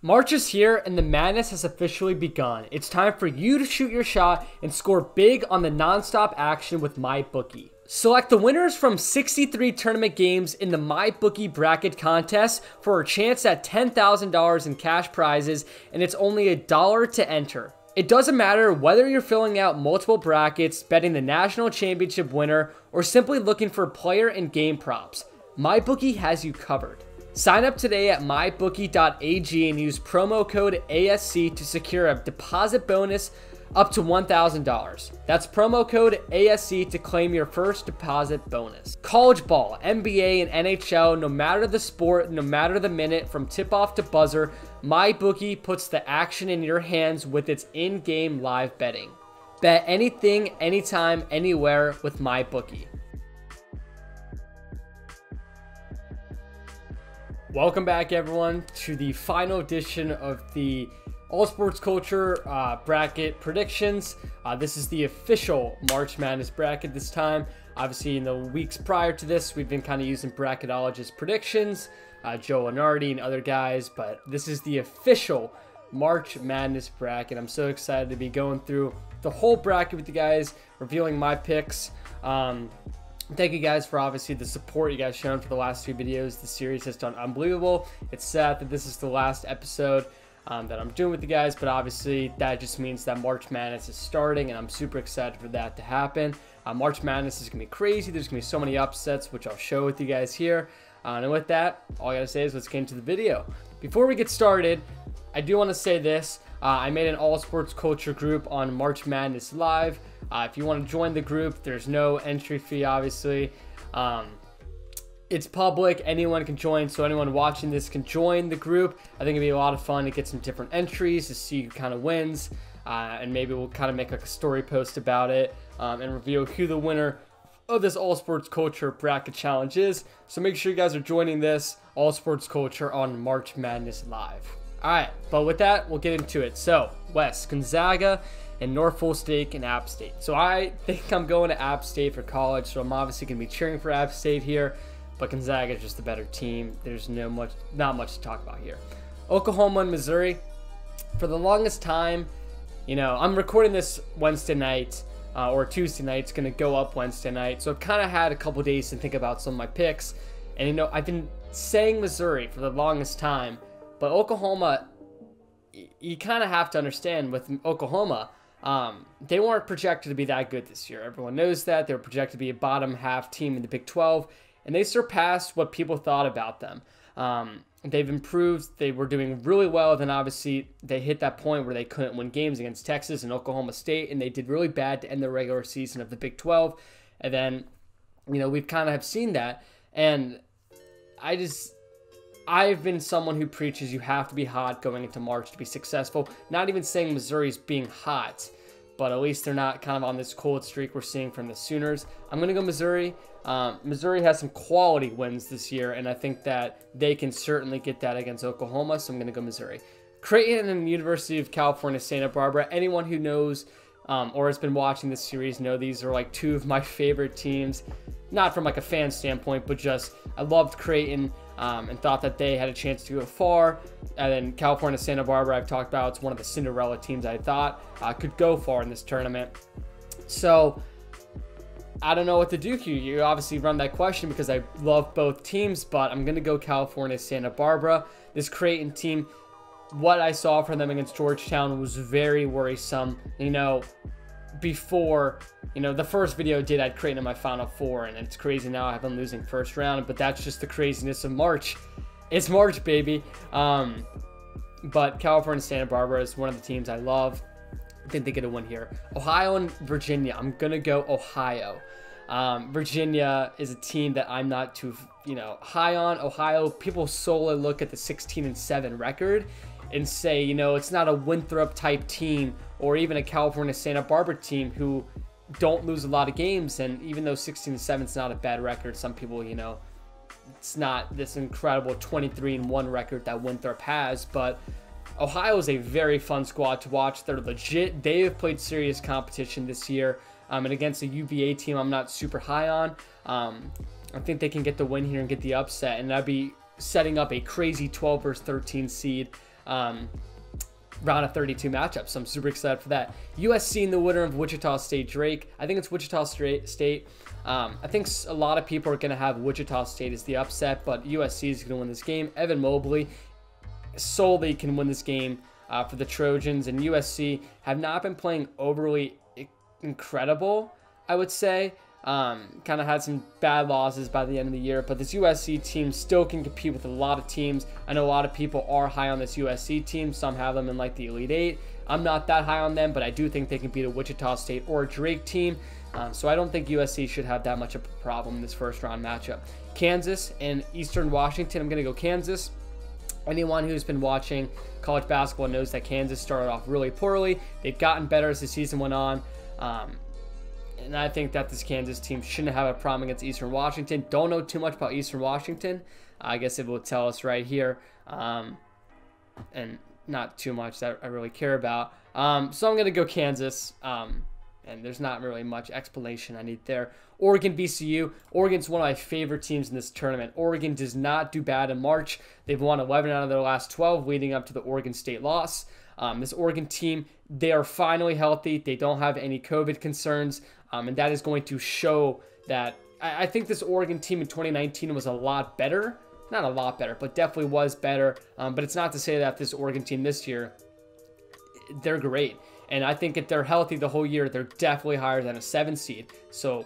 March is here and the madness has officially begun. It's time for you to shoot your shot and score big on the non-stop action with MyBookie. Select the winners from 63 tournament games in the MyBookie bracket contest for a chance at $10,000 in cash prizes, and it's only $1 to enter. It doesn't matter whether you're filling out multiple brackets, betting the national championship winner, or simply looking for player and game props. MyBookie has you covered. Sign up today at mybookie.ag and use promo code ASC to secure a deposit bonus up to $1,000. That's promo code ASC to claim your first deposit bonus. College ball, NBA, and NHL, no matter the sport, no matter the minute, from tip-off to buzzer, MyBookie puts the action in your hands with its in-game live betting. Bet anything, anytime, anywhere with MyBookie. Welcome back, everyone, to the final edition of the All Sports Culture bracket predictions. This is the official March Madness bracket this time. Obviously, in the weeks prior to this, we've been kind of using bracketologist predictions, Joe Lenardi and other guys, but this is the official March Madness bracket. I'm so excited to be going through the whole bracket with you guys, revealing my picks. Thank you guys for obviously the support you guys shown for the last 3 videos. The series has done unbelievable. It's sad that this is the last episode that I'm doing with you guys, but obviously that just means that March Madness is starting, and I'm super excited for that to happen. March Madness is going to be crazy. There's going to be so many upsets, which I'll show with you guys here. And with that, all I got to say is let's get into the video. Before we get started, I do want to say this. I made an All Sports Culture group on March Madness Live. If you want to join the group, there's no entry fee, obviously. It's public. Anyone can join, so anyone watching this can join the group. I think it'd be a lot of fun to get some different entries to see who kind of wins. And maybe we'll kind of make like a story post about it and reveal who the winner of this All Sports Culture bracket challenge is. So make sure you guys are joining this All Sports Culture on March Madness Live. All right, but with that, we'll get into it. So, West, Gonzaga, and Norfolk State and App State. So I think I'm going to App State for college, so I'm obviously going to be cheering for App State here, but Gonzaga is just the better team. There's not much to talk about here. Oklahoma and Missouri. For the longest time, you know, I'm recording this Wednesday night or Tuesday night. It's going to go up Wednesday night, so I've kind of had a couple days to think about some of my picks, and you know, I've been saying Missouri for the longest time. But Oklahoma, you kind of have to understand with Oklahoma, they weren't projected to be that good this year. Everyone knows that. They were projected to be a bottom half team in the Big 12, and they surpassed what people thought about them. They've improved. They were doing really well. Then obviously they hit that point where they couldn't win games against Texas and Oklahoma State, and they did really bad to end the regular season of the Big 12. And then, you know, we've kind of have seen that, and I've been someone who preaches you have to be hot going into March to be successful. Not even saying Missouri's being hot, but at least they're not kind of on this cold streak we're seeing from the Sooners. I'm going to go Missouri. Missouri has some quality wins this year, and I think that they can certainly get that against Oklahoma, so I'm going to go Missouri. Creighton and University of California, Santa Barbara. Anyone who knows or has been watching this series know these are like 2 of my favorite teams. Not from like a fan standpoint, but just I loved Creighton. And thought that they had a chance to go far. And then California, Santa Barbara, I've talked about, it's one of the Cinderella teams I thought could go far in this tournament. So I don't know what to do here. You obviously run that question because I love both teams, but I'm going to go California, Santa Barbara. This Creighton team, what I saw from them against Georgetown was very worrisome. You know, before, you know, the first video did add Creighton in my Final Four, and it's crazy now I have them losing first round, but that's just the craziness of March. It's March, baby. But California Santa Barbara is one of the teams I love. I think they get a win here. Ohio and Virginia. I'm gonna go Ohio. Virginia is a team that I'm not too, you know, high on. Ohio, people solely look at the 16-7 record and say, you know, it's not a Winthrop type team or even a California Santa Barbara team who don't lose a lot of games. And even though 16-7 is not a bad record, some people, you know, it's not this incredible 23-1 record that Winthrop has. But Ohio is a very fun squad to watch. They're legit. They have played serious competition this year. And against a UVA team I'm not super high on. I think they can get the win here and get the upset. And that'd be setting up a crazy 12 versus 13 seed. round of 32 matchup. So I'm super excited for that. USC and the winner of Wichita State Drake. I think it's Wichita State. I think a lot of people are going to have Wichita State as the upset, but USC is going to win this game. Evan Mobley solely can win this game for the Trojans, and USC have not been playing overly incredible, I would say. Kind of had some bad losses by the end of the year, but this USC team still can compete with a lot of teams. I know a lot of people are high on this USC team. Some have them in like the Elite Eight. I'm not that high on them, but I do think they can beat a Wichita State or a Drake team. So I don't think USC should have that much of a problem in this first round matchup. Kansas and Eastern Washington. I'm going to go Kansas. Anyone who's been watching college basketball knows that Kansas started off really poorly. They've gotten better as the season went on. And I think that this Kansas team shouldn't have a problem against Eastern Washington. Don't know too much about Eastern Washington. I guess it will tell us right here. And not too much that I really care about. So I'm going to go Kansas. And there's not really much explanation I need there. Oregon, VCU. Oregon's one of my favorite teams in this tournament. Oregon does not do bad in March. They've won 11 out of their last 12 leading up to the Oregon State loss. This Oregon team, they are finally healthy. They don't have any COVID concerns. And that is going to show that I think this Oregon team in 2019 was a lot better. Not a lot better, but definitely was better. But it's not to say that this Oregon team this year, they're great. And I think if they're healthy the whole year, they're definitely higher than a 7 seed. So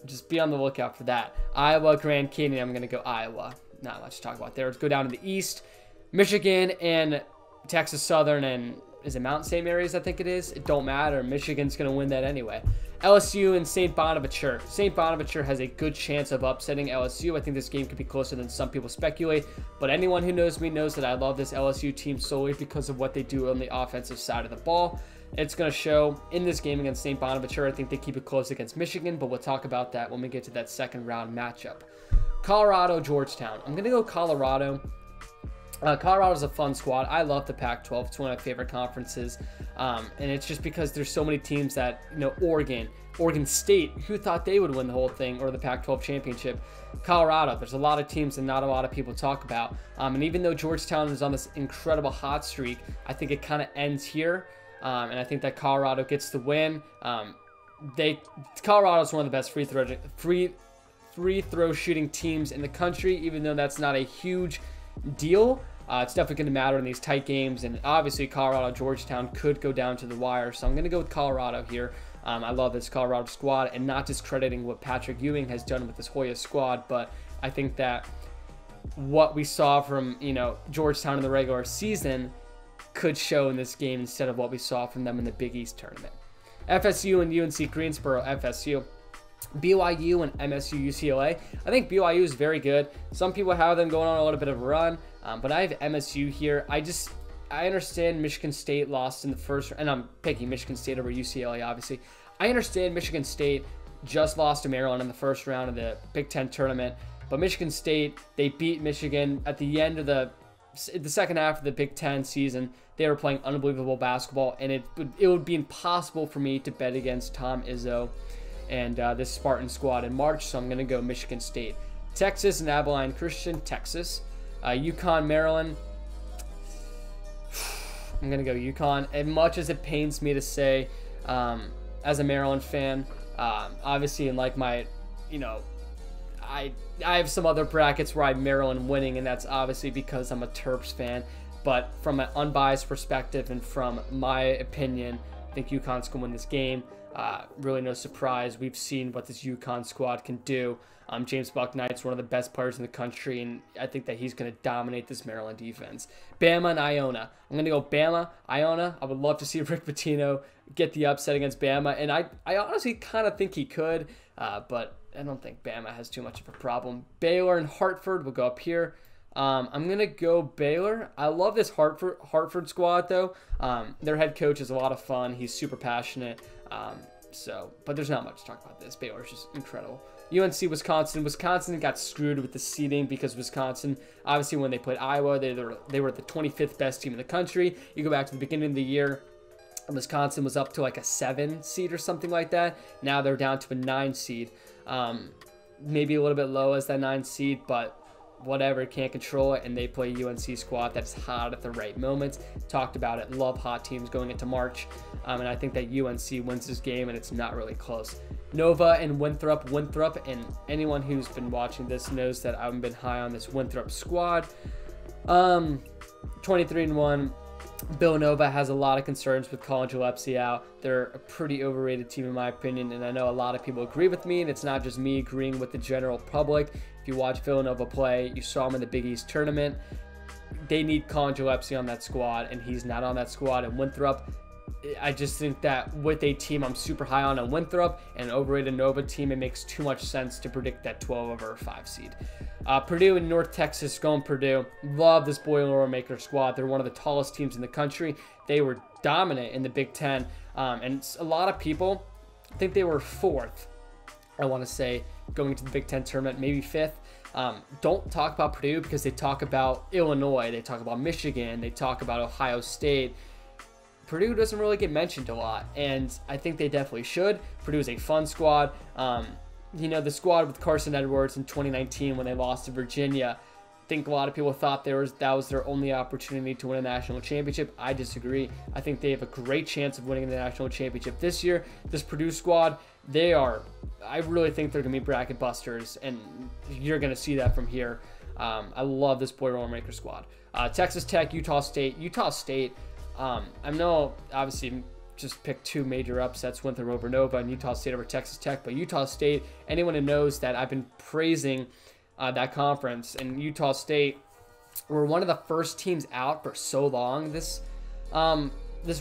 just be on the lookout for that. Iowa, Grand Canyon, I'm going to go Iowa. Not much to talk about there. Let's go down to the East. Michigan and Texas Southern and is it Mount St. Mary's, I think it is. It don't matter. Michigan's going to win that anyway. LSU and St. Bonaventure. St. Bonaventure has a good chance of upsetting LSU. I think this game could be closer than some people speculate. But anyone who knows me knows that I love this LSU team solely because of what they do on the offensive side of the ball. It's going to show in this game against St. Bonaventure. I think they keep it close against Michigan, but we'll talk about that when we get to that second round matchup. Colorado, Georgetown. I'm going to go Colorado. Colorado's a fun squad. I love the Pac-12. It's one of my favorite conferences. And it's just because there's so many teams that, Oregon State, who thought they would win the whole thing, or the Pac-12 championship. Colorado, there's a lot of teams that not a lot of people talk about. And even though Georgetown is on this incredible hot streak, I think it kind of ends here. And I think that Colorado gets the win. Colorado's one of the best free throw shooting teams in the country, even though that's not a huge deal. It's definitely going to matter in these tight games, and obviously Colorado Georgetown could go down to the wire, so I'm going to go with Colorado here. I love this Colorado squad, and not discrediting what Patrick Ewing has done with this Hoya squad, but I think that what we saw from Georgetown in the regular season could show in this game instead of what we saw from them in the Big East tournament. FSU and UNC Greensboro. FSU. BYU and MSU UCLA. I think BYU is very good. Some people have them going on a little bit of a run, but I have MSU here. I understand Michigan State lost in the first, and I'm picking Michigan State over UCLA, obviously. I understand Michigan State just lost to Maryland in the first round of the Big Ten tournament, but Michigan State, they beat Michigan at the end of the second half of the Big Ten season. They were playing unbelievable basketball, and it would be impossible for me to bet against Tom Izzo and this Spartan squad in March, so I'm going to go Michigan State. Texas and Abilene Christian. Texas. UConn, Maryland. I'm going to go UConn. As much as it pains me to say, as a Maryland fan, obviously in like my, I have some other brackets where I have Maryland winning, and that's obviously because I'm a Terps fan. But from an unbiased perspective and from my opinion, I think UConn's going to win this game. Really no surprise. We've seen what this UConn squad can do. James Bucknight's one of the best players in the country, and I think that he's going to dominate this Maryland defense. Bama and Iona. I'm going to go Bama, Iona. I would love to see Rick Pitino get the upset against Bama, and I honestly kind of think he could, but I don't think Bama has too much of a problem. Baylor and Hartford will go up here. I'm going to go Baylor. I love this Hartford squad, though. Their head coach is a lot of fun. He's super passionate. But there's not much to talk about this. Baylor's just incredible. UNC, Wisconsin. Wisconsin got screwed with the seeding because Wisconsin, obviously when they played Iowa, they were the 25th best team in the country. You go back to the beginning of the year, Wisconsin was up to like a 7 seed or something like that. Now they're down to a 9 seed. Maybe a little bit low as that 9 seed, but whatever, can't control it, and they play UNC squad that's hot at the right moments. Talked about it, love hot teams going into March, and I think that UNC wins this game, and it's not really close. Nova and Winthrop, and anyone who's been watching this knows that I've been high on this Winthrop squad. 23-1. Villanova has a lot of concerns with Colin Gillespie out. They're a pretty overrated team in my opinion, and I know a lot of people agree with me, and it's not just me agreeing with the general public. If you watch Villanova play, you saw him in the Big East tournament. They need Colin Gillespie on that squad, and he's not on that squad. And Winthrop, I just think that with a team I'm super high on Winthrop and an overrated Nova team, it makes too much sense to predict that 12 over 5 seed. Purdue and North Texas, going Purdue. Love this Boilermaker squad. They're one of the tallest teams in the country. They were dominant in the Big Ten, and a lot of people think they were 4th, I want to say, going into the Big Ten tournament, maybe 5th. Don't talk about Purdue because they talk about Illinois, they talk about Michigan, they talk about Ohio State. Purdue doesn't really get mentioned a lot, and I think they definitely should. Purdue is a fun squad. You know, the squad with Carson Edwards in 2019 when they lost to Virginia, I think a lot of people thought that was their only opportunity to win a national championship. I disagree. I think they have a great chance of winning the national championship this year. This Purdue squad, I really think they're going to be bracket busters, and you're going to see that from here. I love this Boilermaker squad. Texas Tech, Utah State. I know, obviously, just picked 2 major upsets, Winthrop over Nova and Utah State over Texas Tech. But Utah State, anyone who knows that I've been praising that conference, and Utah State were one of the first teams out for so long this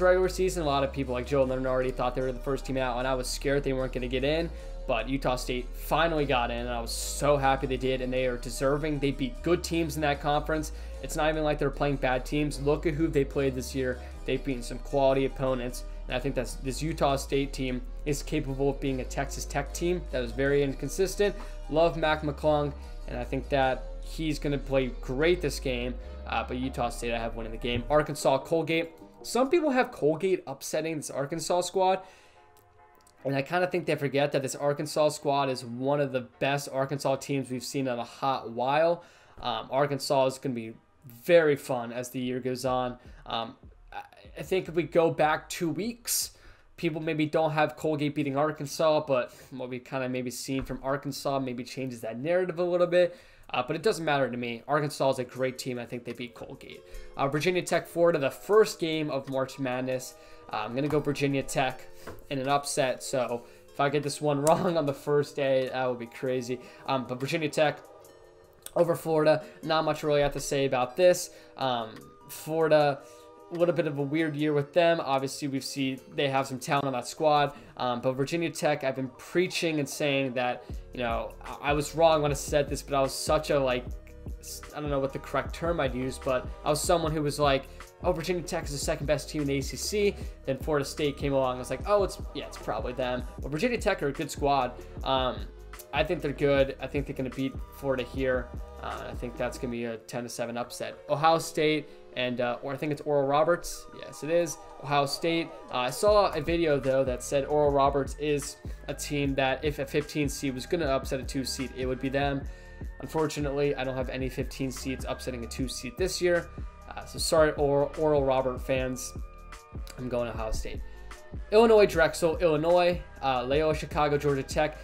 regular season. A lot of people like Joe Lenardi thought they were the first team out, and I was scared they weren't going to get in. But Utah State finally got in, and I was so happy they did, and they are deserving. They beat good teams in that conference. It's not even like they're playing bad teams. Look at who they played this year. They've beaten some quality opponents, and I think that this Utah State team is capable of being a Texas Tech team that is very inconsistent. Love Mac McClung, and I think that he's going to play great this game, but Utah State I have winning the game. Arkansas, Colgate. Some people have Colgate upsetting this Arkansas squad, and I kind of think they forget that this Arkansas squad is one of the best Arkansas teams we've seen in a hot while. Arkansas is going to be very fun as the year goes on. I think if we go back 2 weeks, people maybe don't have Colgate beating Arkansas, but what we kind of maybe seen from Arkansas maybe changes that narrative a little bit. But it doesn't matter to me. Arkansas is a great team. I think they beat Colgate. Virginia Tech, Florida, the first game of March Madness. I'm going to go Virginia Tech in an upset. So if I get this one wrong on the first day, that would be crazy. But Virginia Tech over Florida, not much really I have to say about this. Florida, a little bit of a weird year with them. Obviously, we see they have some talent on that squad. But Virginia Tech, I've been preaching and saying that, you know, I was wrong when I said this, but I was such a, like, I don't know what the correct term I'd use, but I was someone who was like, oh, Virginia Tech is the second best team in the ACC. Then Florida State came along. I was like, oh, it's probably them. But Virginia Tech are a good squad. I think they're good. I think they're going to beat Florida here. I think that's going to be a 10-7 upset. Ohio State and, or I think it's Oral Roberts. Yes, it is. Ohio State. I saw a video, though, that said Oral Roberts is a team that if a 15 seed was going to upset a 2 seed, it would be them. Unfortunately, I don't have any 15 seeds upsetting a 2 seed this year. So sorry, Oral Robert fans. I'm going Ohio State. Illinois, Drexel, Illinois. Loyola Chicago, Georgia Tech.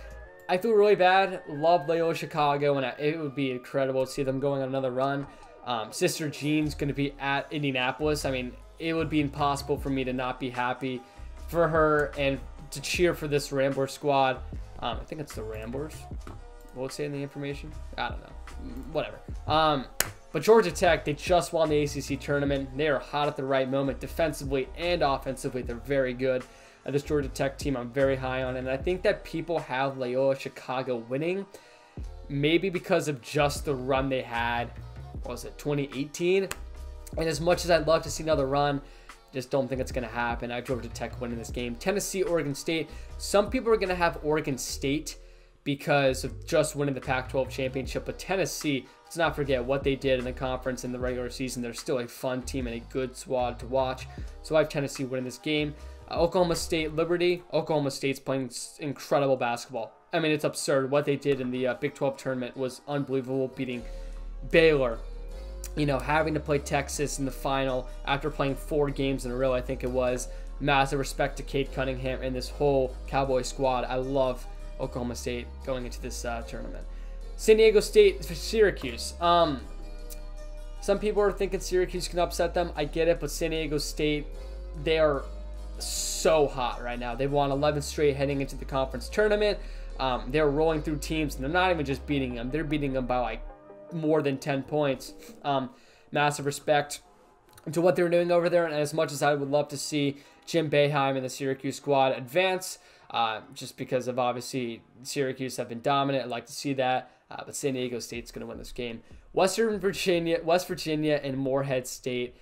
I feel really bad. Love Loyola Chicago, and it would be incredible to see them going on another run. Sister Jean's going to be at Indianapolis. I mean, it would be impossible for me to not be happy for her and to cheer for this Ramblers squad. I think it's the Ramblers. Will it say in the information? I don't know. Whatever. But Georgia Tech, they just won the ACC tournament. They are hot at the right moment, defensively and offensively. They're very good. This Georgia Tech team I'm very high on, and I think that people have Loyola Chicago winning, maybe because of just the run they had. What was it, 2018? And as much as I'd love to see another run, just don't think it's going to happen. I have Georgia Tech winning this game. Tennessee, Oregon State. Some people are going to have Oregon State because of just winning the Pac-12 championship, but Tennessee, let's not forget what they did in the conference in the regular season. They're still a fun team and a good squad to watch. So I have Tennessee winning this game. Oklahoma State, Liberty. Oklahoma State's playing incredible basketball. I mean, it's absurd. What they did in the Big 12 tournament was unbelievable, beating Baylor, you know, having to play Texas in the final after playing 4 games in a row, I think it was. Massive respect to Cade Cunningham and this whole Cowboy squad. I love Oklahoma State going into this tournament. San Diego State for Syracuse. Some people are thinking Syracuse can upset them. I get it, but San Diego State, they are so hot right now. They've won 11 straight heading into the conference tournament. They're rolling through teams, and they're not even just beating them. They're beating them by like more than 10 points. Massive respect to what they're doing over there, and as much as I would love to see Jim Boeheim and the Syracuse squad advance, just because of obviously Syracuse have been dominant, I'd like to see that, but San Diego State's going to win this game. West Virginia, and Morehead State.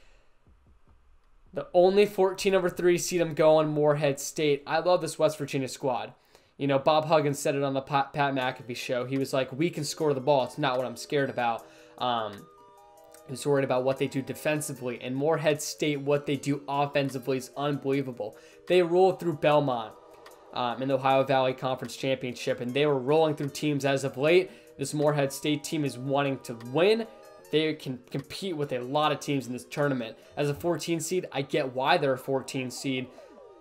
The only 14/3 seed I'm going, Morehead State. I love this West Virginia squad. You know, Bob Huggins said it on the Pat McAfee show. He was like, we can score the ball. It's not what I'm scared about. He was worried about what they do defensively. And Morehead State, what they do offensively is unbelievable. They rolled through Belmont in the Ohio Valley Conference Championship, and they were rolling through teams as of late. This Morehead State team is wanting to win. They can compete with a lot of teams in this tournament. As a 14 seed, I get why they're a 14 seed,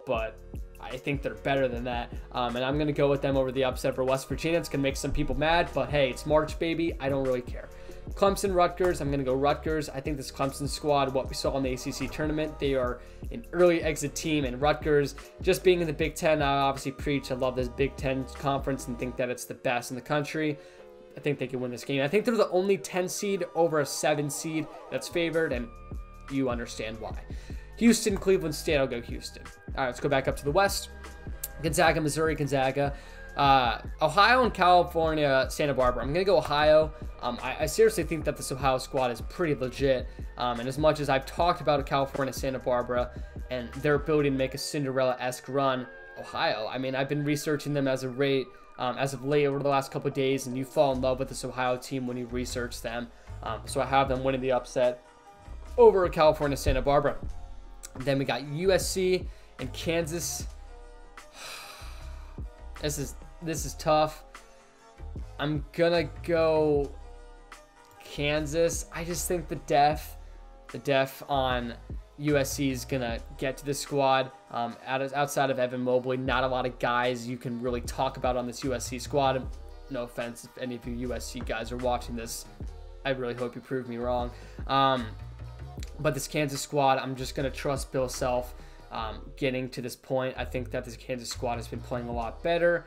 but I think they're better than that. And I'm going to go with them over the upset for West Virginia. It's going to make some people mad, but hey, it's March, baby. I don't really care. Clemson, Rutgers. I'm going to go Rutgers. I think this Clemson squad, what we saw in the ACC tournament, they are an early exit team. And Rutgers, just being in the Big Ten, I obviously preach. I love this Big Ten conference and think that it's the best in the country. I think they can win this game. I think they're the only 10 seed over a 7 seed that's favored, and you understand why. Houston, Cleveland State. I'll go Houston. All right, let's go back up to the West. Gonzaga, Missouri, Gonzaga. Ohio and California, Santa Barbara. I'm going to go Ohio. I seriously think that this Ohio squad is pretty legit. And as much as I've talked about California, Santa Barbara, and their ability to make a Cinderella-esque run, Ohio, I mean, I've been researching them as of late over the last couple of days, and you fall in love with this Ohio team when you research them. So I have them winning the upset over California, Santa Barbara. Then we got USC and Kansas. This is tough. I'm gonna go Kansas. I just think the depth on USC is gonna get to the squad. Outside of Evan Mobley, not a lot of guys you can really talk about on this USC squad. No offense if any of you USC guys are watching this. I really hope you prove me wrong. But this Kansas squad, I'm just gonna trust Bill Self getting to this point. I think that this Kansas squad has been playing a lot better.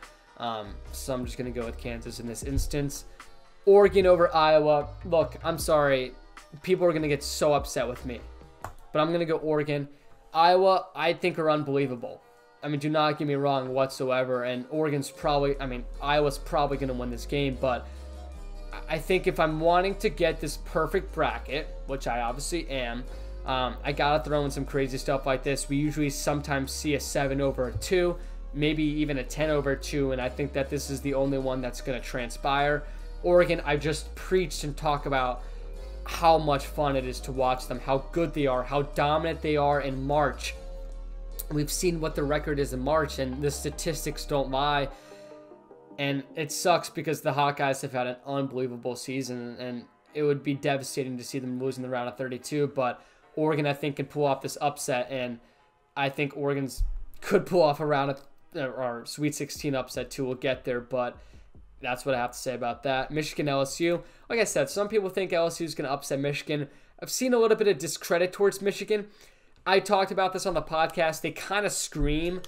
So I'm just gonna go with Kansas in this instance. Oregon over Iowa. Look, I'm sorry. People are gonna get so upset with me, but I'm going to go Oregon. Iowa, I think, are unbelievable. I mean, do not get me wrong whatsoever. And Iowa's probably going to win this game. But I think if I'm wanting to get this perfect bracket, which I obviously am, I got to throw in some crazy stuff like this. We usually sometimes see a 7 over a 2, maybe even a 10 over 2. And I think that this is the only one that's going to transpire. Oregon, I just preached and talked about how much fun it is to watch them, how good they are, how dominant they are in March. We've seen what the record is in March, and the statistics don't lie. And it sucks because the Hawkeyes have had an unbelievable season, and it would be devastating to see them lose in the round of 32. But Oregon, I think, can pull off this upset, and I think Oregon's could pull off a round of or Sweet 16 upset too. We'll get there, but that's what I have to say about that. Michigan, LSU. Like I said, some people think LSU is going to upset Michigan. I've seen a little bit of discredit towards Michigan. I talked about this on the podcast. They kind of scream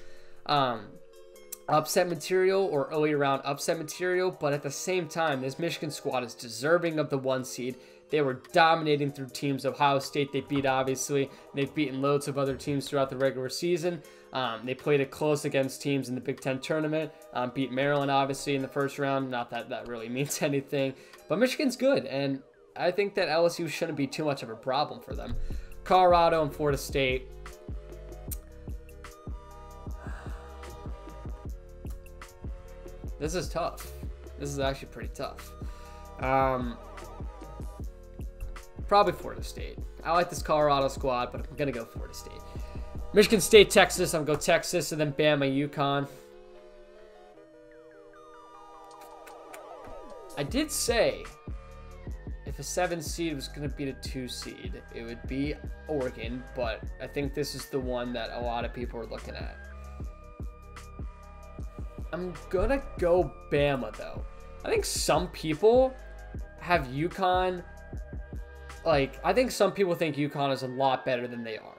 upset material or early round upset material, but at the same time, this Michigan squad is deserving of the 1 seed. They were dominating through teams. Ohio State, they beat, obviously. They've beaten loads of other teams throughout the regular season. They played it close against teams in the Big Ten tournament. Beat Maryland, obviously, in the first round. Not that that really means anything. But Michigan's good, and I think that LSU shouldn't be too much of a problem for them. Colorado and Florida State. This is tough. This is actually pretty tough. Probably Florida State. I like this Colorado squad, but I'm going to go Florida State. Michigan State, Texas. I'm going to go Texas, and then Bama, UConn. I did say if a 7 seed was going to beat a 2 seed, it would be Oregon, but I think this is the one that a lot of people are looking at. I'm going to go Bama, though. I think some people have UConn, like, I think some people think UConn is a lot better than they are.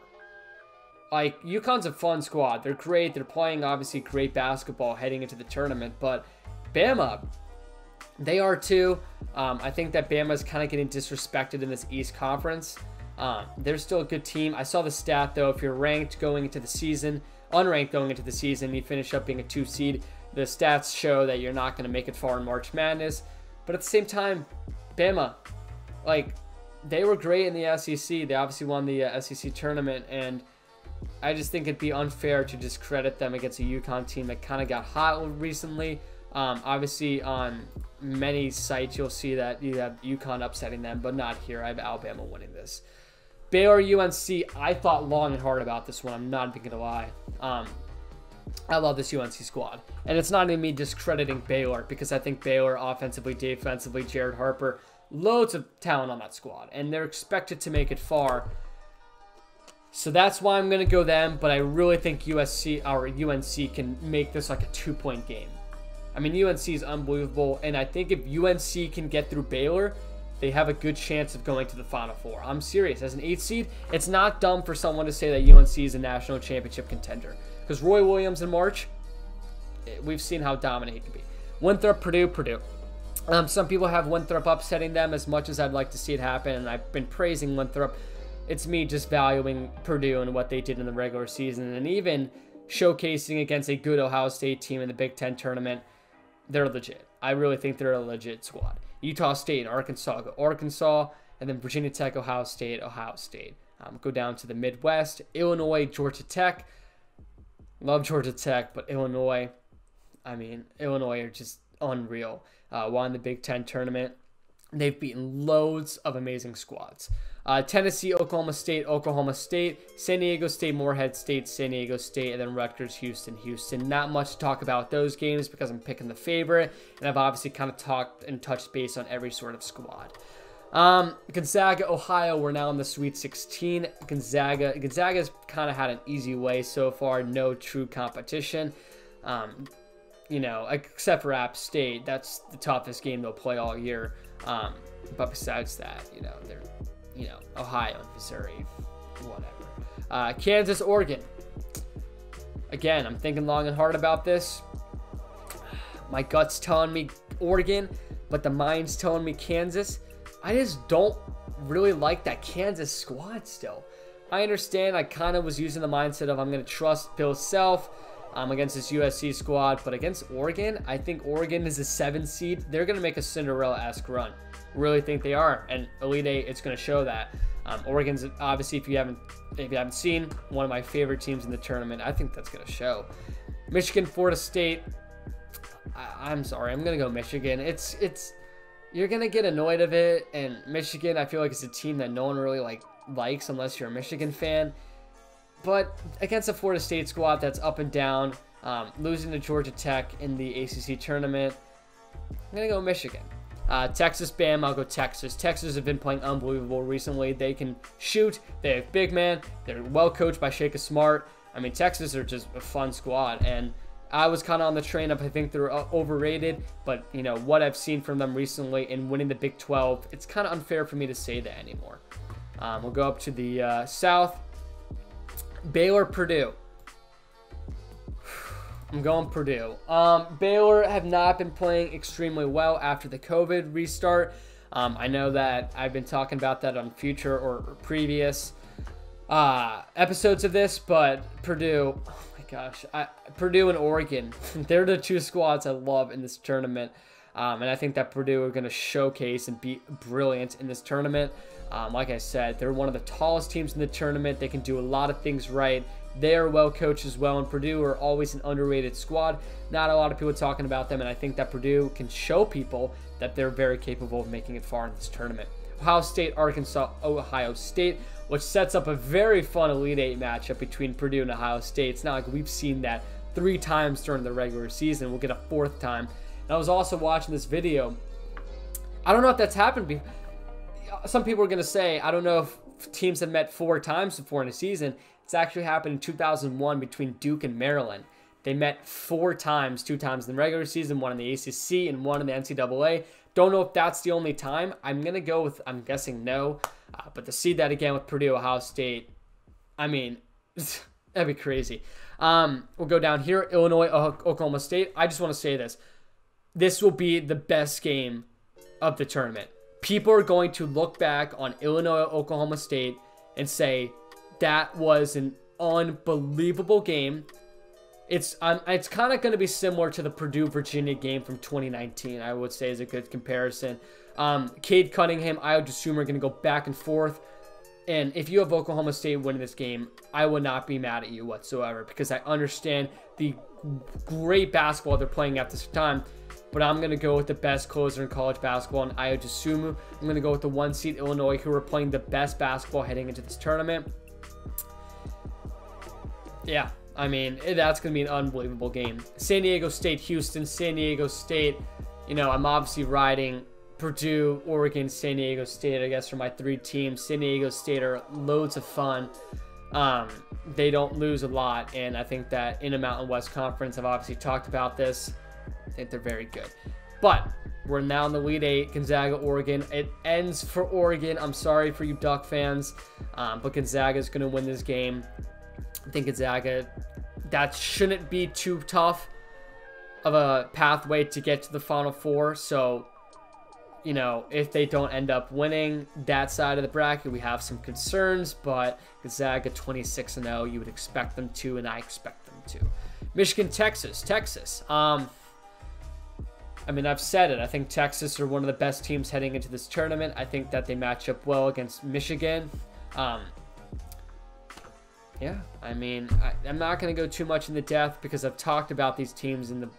Like, UConn's a fun squad. They're great. They're playing, obviously, great basketball heading into the tournament, but Bama, they are too. I think that Bama is kind of getting disrespected in this East Conference. They're still a good team. I saw the stat, though. If you're ranked going into the season, unranked going into the season, you finish up being a 2 seed, the stats show that you're not going to make it far in March Madness. But at the same time, Bama, like, they were great in the SEC. They obviously won the SEC tournament, and I just think it'd be unfair to discredit them against a UConn team that kind of got hot recently. Obviously, on many sites, you'll see that you have UConn upsetting them, but not here. I have Alabama winning this. Baylor, UNC, I thought long and hard about this one. I'm not even going to lie. I love this UNC squad. And it's not even me discrediting Baylor, because I think Baylor offensively, defensively, Jared Harper, loads of talent on that squad. And they're expected to make it far. So that's why I'm going to go them, but I really think UNC can make this like a 2-point game. I mean, UNC is unbelievable, and I think if UNC can get through Baylor, they have a good chance of going to the Final Four. I'm serious. As an 8 seed, it's not dumb for someone to say that UNC is a national championship contender. Because Roy Williams in March, we've seen how dominant he can be. Winthrop, Purdue. Some people have Winthrop upsetting them as much as I'd like to see it happen, and I've been praising Winthrop. It's me just valuing Purdue and what they did in the regular season, and even showcasing against a good Ohio State team in the Big Ten tournament. They're legit. I really think they're a legit squad. Utah State, Arkansas, go Arkansas, and then Virginia Tech, Ohio State. Go down to the Midwest, Illinois, Georgia Tech. Love Georgia Tech, but Illinois, Illinois are just unreal. Won the Big Ten tournament. They've beaten loads of amazing squads. Tennessee, Oklahoma State, San Diego State, Morehead State, San Diego State, and then Rutgers, Houston. Not much to talk about those games because I'm picking the favorite, and I've obviously kind of talked and touched base on every sort of squad. Gonzaga, Ohio, we're now in the Sweet 16. Gonzaga's kind of had an easy way so far, no true competition. Except for App State, that's the toughest game they'll play all year. But besides that, they're, Ohio, Missouri, whatever. Kansas, Oregon. Again, I'm thinking long and hard about this. My gut's telling me Oregon, but the mind's telling me Kansas. I just don't really like that Kansas squad still. I understand I kind of was using the mindset of I'm going to trust Bill Self against this USC squad, but against Oregon, I think Oregon is a 7 seed. They're going to make a Cinderella-esque run. Really think they are, and Elite Eight, it's going to show that. Oregon's obviously, if you haven't seen, one of my favorite teams in the tournament. I think that's going to show. Michigan, Florida State. I'm sorry, I'm going to go Michigan. You're going to get annoyed of it, and Michigan, I feel like it's a team that no one really likes unless you're a Michigan fan. But against a Florida State squad that's up and down, losing to Georgia Tech in the ACC tournament, I'm going to go Michigan. Texas, Bam, I'll go Texas. Texas have been playing unbelievable recently. They can shoot. They have big man. They're well coached by Shaka Smart. Texas are just a fun squad, and I was kind of on the train of I think they're overrated, but what I've seen from them recently in winning the Big 12, it's kind of unfair for me to say that anymore. We'll go up to the South. Baylor, Purdue. I'm going Purdue. Baylor have not been playing extremely well after the COVID restart. I know that I've been talking about that on future or previous episodes of this, but Purdue, oh my gosh, Purdue and Oregon, they're the 2 squads I love in this tournament. And I think that Purdue are going to showcase and be brilliant in this tournament. Like I said, they're one of the tallest teams in the tournament. They can do a lot of things right. They are well coached as well, and Purdue are always an underrated squad. Not a lot of people talking about them, and I think that Purdue can show people that they're very capable of making it far in this tournament. Ohio State, Arkansas, Ohio State, which sets up a very fun Elite Eight matchup between Purdue and Ohio State. It's not like we've seen that 3 times during the regular season. We'll get a 4th time. And I was also watching this video. I don't know if that's happened before. some people are going to say, I don't know if teams have met 4 times before in a season. It's actually happened in 2001 between Duke and Maryland. They met 4 times, 2 times in the regular season, 1 in the ACC and 1 in the NCAA. Don't know if that's the only time. I'm going to go with, I'm guessing no. But to see that again with Purdue, Ohio State, I mean, that'd be crazy. We'll go down here, Illinois, Oklahoma State. I just want to say this. This will be the best game of the tournament. People are going to look back on Illinois, Oklahoma State and say, that was an unbelievable game. It's kind of going to be similar to the Purdue-Virginia game from 2019, I would say is a good comparison. Cade Cunningham, Io DeSumo are going to go back and forth. And if you have Oklahoma State winning this game, I would not be mad at you whatsoever because I understand the great basketball they're playing at this time. But I'm going to go with the best closer in college basketball in Io DeSumo. I'm going to go with the 1 seed Illinois, who are playing the best basketball heading into this tournament. Yeah, I mean, that's going to be an unbelievable game. San Diego State, Houston, San Diego State. You know, I'm obviously riding Purdue, Oregon, San Diego State, I guess, for my 3 teams. San Diego State are loads of fun. They don't lose a lot, and I think that in a Mountain West Conference, I've obviously talked about this. I think they're very good. But we're now in the Elite 8, Gonzaga, Oregon. It ends for Oregon. I'm sorry for you Duck fans, but Gonzaga is going to win this game. I think Gonzaga, that shouldn't be too tough of a pathway to get to the Final Four. So, you know, if they don't end up winning that side of the bracket, we have some concerns. But Gonzaga 26-0, you would expect them to, and I expect them to. Michigan, Texas. I mean, I've said it. I think Texas are one of the best teams heading into this tournament. I think that they match up well against Michigan. Yeah, I mean, I'm not going to go too much into depth because I've talked about these teams in the,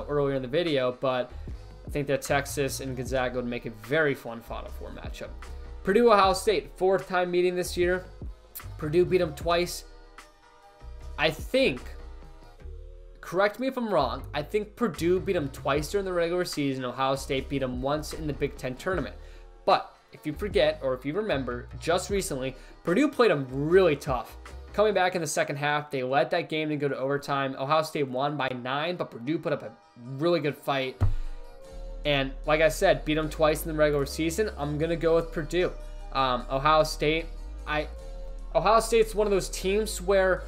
earlier in the video, but I think that Texas and Gonzaga would make a very fun Final Four matchup. Purdue, Ohio State, 4th time meeting this year. Purdue beat them twice. I think, correct me if I'm wrong, I think Purdue beat them twice during the regular season. Ohio State beat them once in the Big Ten tournament. But if you forget, or if you remember, just recently, Purdue played them really tough. Coming back in the second half, they led that game to go to overtime. Ohio State won by 9, but Purdue put up a really good fight. And like I said, beat them twice in the regular season. I'm going to go with Purdue. Ohio State's one of those teams where,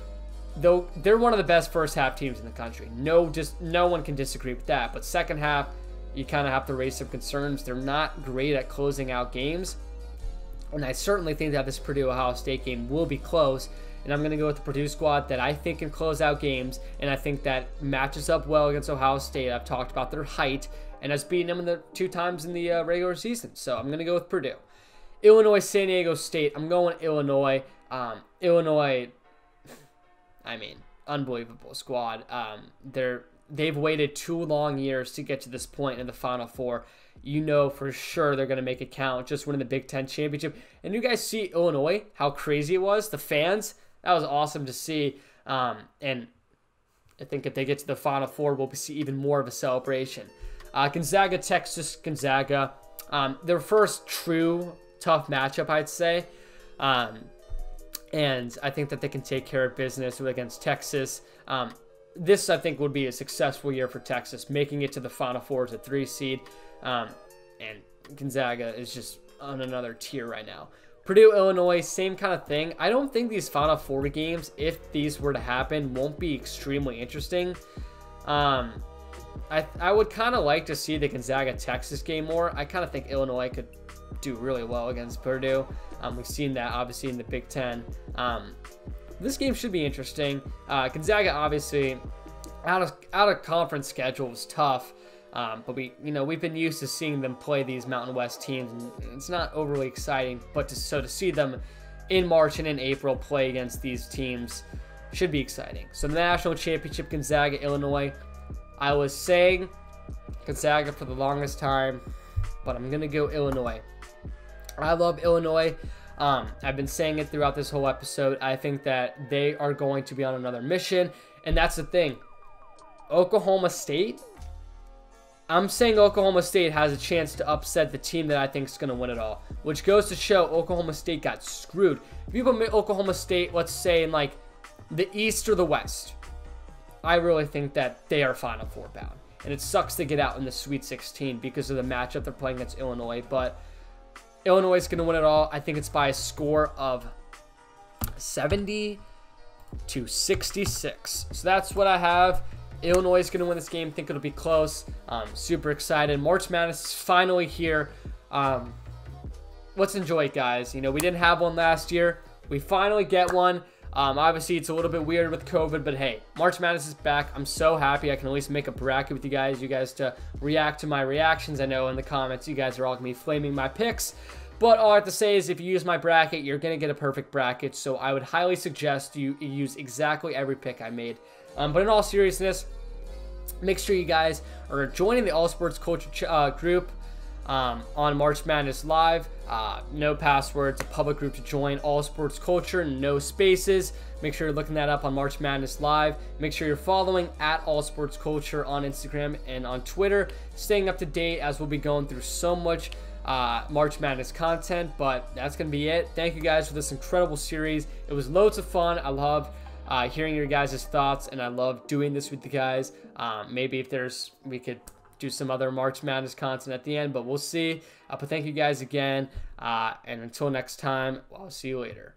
though they're one of the best first half teams in the country. No one can disagree with that. But second half, you kind of have to raise some concerns. They're not great at closing out games. And I certainly think that this Purdue-Ohio State game will be close. And I'm going to go with the Purdue squad that I think can close out games. And I think that matches up well against Ohio State. I've talked about their height and us beating them in the 2 times in the regular season. So I'm going to go with Purdue. Illinois, San Diego State. I'm going Illinois. Illinois, I mean, unbelievable squad. They've waited 2 long years to get to this point in the Final Four. You know for sure they're going to make it count, just winning the Big Ten championship. And you guys see Illinois, how crazy it was. The fans, that was awesome to see. And I think if they get to the Final Four, we'll see even more of a celebration. Gonzaga, Texas, Gonzaga. Their first true tough matchup, I'd say. And I think that they can take care of business against Texas. This, I think, would be a successful year for Texas, making it to the Final Four as a 3 seed. And Gonzaga is just on another tier right now. Purdue, Illinois, same kind of thing. I don't think these Final Four games, if these were to happen, won't be extremely interesting. I would kind of like to see the Gonzaga-Texas game more. I kind of think Illinois could do really well against Purdue. We've seen that, obviously, in the Big Ten. This game should be interesting. Gonzaga, obviously, out of conference schedule was tough. But we've been used to seeing them play these Mountain West teams, and it's not overly exciting. But to see them in March and in April play against these teams should be exciting. So the national championship, Gonzaga, Illinois. I was saying Gonzaga for the longest time, but I'm gonna go Illinois. I love Illinois. I've been saying it throughout this whole episode. I think that they are going to be on another mission, and that's the thing. Oklahoma State, I'm saying Oklahoma State has a chance to upset the team that I think is going to win it all, which goes to show Oklahoma State got screwed. If you put Oklahoma State, let's say, in like the East or the West, I really think that they are Final Four bound. And it sucks to get out in the Sweet 16 because of the matchup they're playing against Illinois. But Illinois is going to win it all. I think it's by a score of 70 to 66. So that's what I have. Illinois is going to win this game. Think it'll be close. Super excited. March Madness is finally here. Let's enjoy it, guys. You know, we didn't have one last year. We finally get one. Obviously, it's a little bit weird with COVID, but hey, March Madness is back. I'm so happy I can at least make a bracket with you guys to react to my reactions. I know in the comments you guys are all going to be flaming my picks, but all I have to say is if you use my bracket, you're going to get a perfect bracket, so I would highly suggest you use exactly every pick I made. But in all seriousness, make sure you guys are joining the All Sports Culture group on March Madness Live. No passwords, a public group to join. All Sports Culture, no spaces. Make sure you're looking that up on March Madness Live. Make sure you're following at All Sports Culture on Instagram and on Twitter, staying up to date as we'll be going through so much March Madness content. But that's gonna be it. Thank you guys for this incredible series. It was loads of fun. I love hearing your guys' thoughts, and I love doing this with you guys. Maybe if we could do some other March Madness content at the end, but we'll see. But thank you guys again, and until next time, I'll see you later.